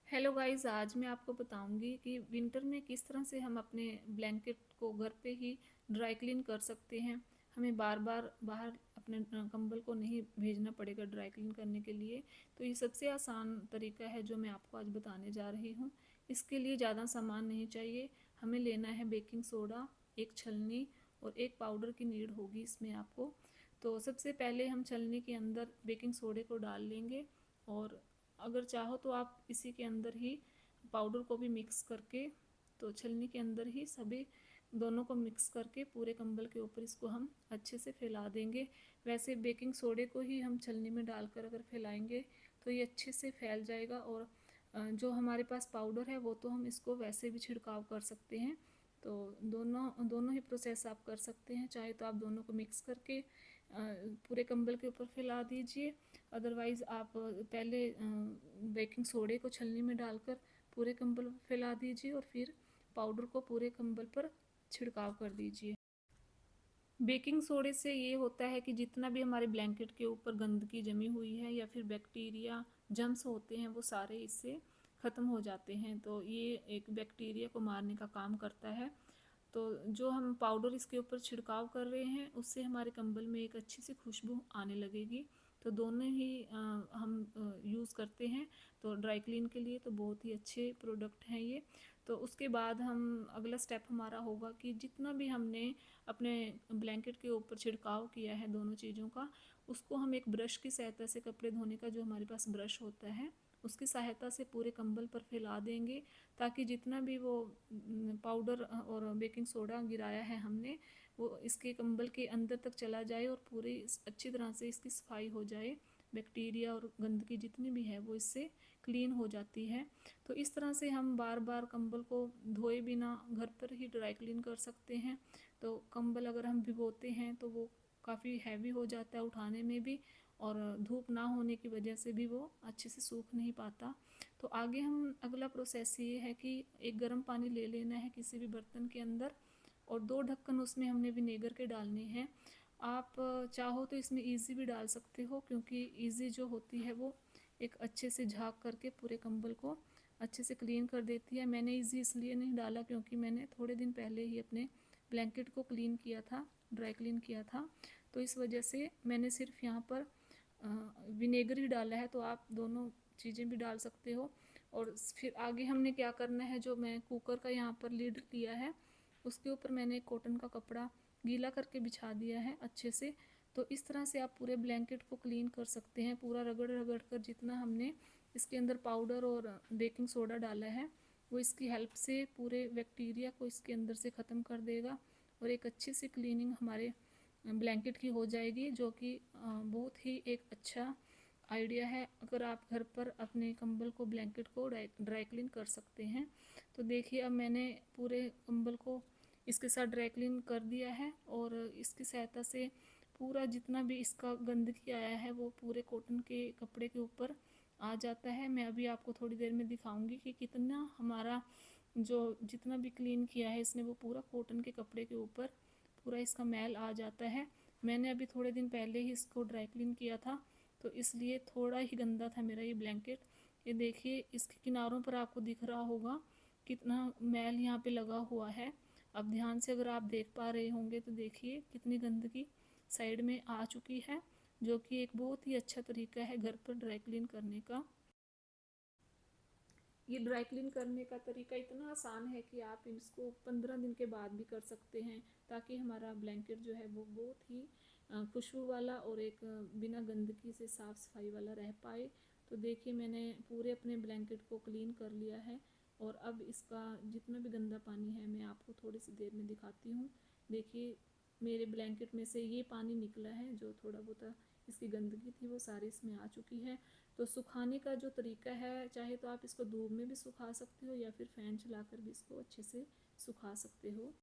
Hello guys, आज मैं आपको बताऊंगी कि विंटर में किस तरह से हम अपने ब्लैंकेट को घर पे ही ड्राई क्लीन कर सकते हैं। हमें बार बार बाहर अपने कंबल को नहीं भेजना पड़ेगा ड्राई क्लीन करने के लिए। तो ये सबसे आसान तरीका है जो मैं आपको आज बताने जा रही हूँ। इसके लिए ज़्यादा सामान नहीं चाहिए। हमें लेना है बेकिंग सोडा, एक छलनी और एक पाउडर की नीड होगी इसमें आपको। तो सबसे पहले हम छलनी के अंदर बेकिंग सोडे को डाल लेंगे, और अगर चाहो तो आप इसी के अंदर ही पाउडर को भी मिक्स करके, तो छलनी के अंदर ही सभी दोनों को मिक्स करके पूरे कंबल के ऊपर इसको हम अच्छे से फैला देंगे। वैसे बेकिंग सोडे को ही हम छलनी में डालकर अगर फैलाएंगे तो ये अच्छे से फैल जाएगा। और जो हमारे पास पाउडर है वो तो हम इसको वैसे भी छिड़काव कर सकते हैं। तो दोनों दोनों ही प्रोसेस आप कर सकते हैं। चाहे तो आप दोनों को मिक्स करके पूरे कंबल के ऊपर फैला दीजिए। अदरवाइज़ आप पहले बेकिंग सोडे को छलनी में डालकर पूरे कंबल पर फैला दीजिए और फिर पाउडर को पूरे कंबल पर छिड़काव कर दीजिए। बेकिंग सोडे से ये होता है कि जितना भी हमारे ब्लैंकेट के ऊपर गंदगी जमी हुई है या फिर बैक्टीरिया जम्स होते हैं वो सारे इससे ख़त्म हो जाते हैं। तो ये एक बैक्टीरिया को मारने का काम करता है। तो जो हम पाउडर इसके ऊपर छिड़काव कर रहे हैं उससे हमारे कंबल में एक अच्छी सी खुशबू आने लगेगी। तो दोनों ही हम यूज़ करते हैं। तो ड्राई क्लीन के लिए तो बहुत ही अच्छे प्रोडक्ट हैं ये। तो उसके बाद हम अगला स्टेप हमारा होगा कि जितना भी हमने अपने ब्लैंकेट के ऊपर छिड़काव किया है दोनों चीज़ों का, उसको हम एक ब्रश की सहायता से, कपड़े धोने का जो हमारे पास ब्रश होता है उसकी सहायता से पूरे कंबल पर फैला देंगे, ताकि जितना भी वो पाउडर और बेकिंग सोडा गिराया है हमने वो इसके कंबल के अंदर तक चला जाए और पूरी अच्छी तरह से इसकी सफाई हो जाए। बैक्टीरिया और गंदगी जितनी भी है वो इससे क्लीन हो जाती है। तो इस तरह से हम बार बार कंबल को धोए बिना घर पर ही ड्राई क्लीन कर सकते हैं। तो कंबल अगर हम भिगोते हैं तो वो काफ़ी हैवी हो जाता है उठाने में भी, और धूप ना होने की वजह से भी वो अच्छे से सूख नहीं पाता। तो आगे हम अगला प्रोसेस ये है कि एक गर्म पानी ले लेना है किसी भी बर्तन के अंदर, और 2 ढक्कन उसमें हमने विनेगर के डालने हैं। आप चाहो तो इसमें ईज़ी भी डाल सकते हो, क्योंकि ईज़ी जो होती है वो एक अच्छे से झाँक करके पूरे कंबल को अच्छे से क्लीन कर देती है। मैंने ईज़ी इसलिए नहीं डाला क्योंकि मैंने थोड़े दिन पहले ही अपने ब्लैंकेट को क्लीन किया था, ड्राई क्लीन किया था। तो इस वजह से मैंने सिर्फ यहाँ पर विनेगर ही डाला है। तो आप दोनों चीज़ें भी डाल सकते हो। और फिर आगे हमने क्या करना है, जो मैं कुकर का यहाँ पर लीड लिया है उसके ऊपर मैंने कॉटन का कपड़ा गीला करके बिछा दिया है अच्छे से। तो इस तरह से आप पूरे ब्लैंकेट को क्लीन कर सकते हैं, पूरा रगड़ रगड़ कर। जितना हमने इसके अंदर पाउडर और बेकिंग सोडा डाला है वो इसकी हेल्प से पूरे बैक्टीरिया को इसके अंदर से ख़त्म कर देगा, और एक अच्छी सी क्लीनिंग हमारे ब्लैंकेट की हो जाएगी, जो कि बहुत ही एक अच्छा आइडिया है अगर आप घर पर अपने कंबल को, ब्लैंकेट को ड्राई क्लीन कर सकते हैं। तो देखिए अब मैंने पूरे कंबल को इसके साथ ड्राई क्लीन कर दिया है, और इसकी सहायता से पूरा जितना भी इसका गंदगी आया है वो पूरे कॉटन के कपड़े के ऊपर आ जाता है। मैं अभी आपको थोड़ी देर में दिखाऊंगी कि कितना हमारा जो जितना भी क्लीन किया है इसने वो पूरा कॉटन के कपड़े के ऊपर पूरा इसका मैल आ जाता है। मैंने अभी थोड़े दिन पहले ही इसको ड्राई क्लीन किया था, तो इसलिए थोड़ा ही गंदा था मेरा ये ब्लैंकेट। ये देखिए इसके किनारों पर आपको दिख रहा होगा कितना मैल यहाँ पे लगा हुआ है। अब ध्यान से अगर आप देख पा रहे होंगे तो देखिए कितनी गंदगी साइड में आ चुकी है, जो कि एक बहुत ही अच्छा तरीका है घर पर ड्राई क्लीन करने का। ये ड्राई क्लीन करने का तरीका इतना आसान है कि आप इसको 15 दिन के बाद भी कर सकते हैं, ताकि हमारा ब्लैंकेट जो है वो बहुत ही खुशबू वाला और एक बिना गंदगी से साफ़ सफाई वाला रह पाए। तो देखिए मैंने पूरे अपने ब्लैंकेट को क्लीन कर लिया है, और अब इसका जितना भी गंदा पानी है मैं आपको थोड़ी सी देर में दिखाती हूँ। देखिए मेरे ब्लैंकेट में से ये पानी निकला है, जो थोड़ा बहुत इसकी गंदगी थी वो सारी इसमें आ चुकी है। तो सुखाने का जो तरीका है, चाहे तो आप इसको धूप में भी सुखा सकते हो या फिर फ़ैन चलाकर भी इसको अच्छे से सुखा सकते हो।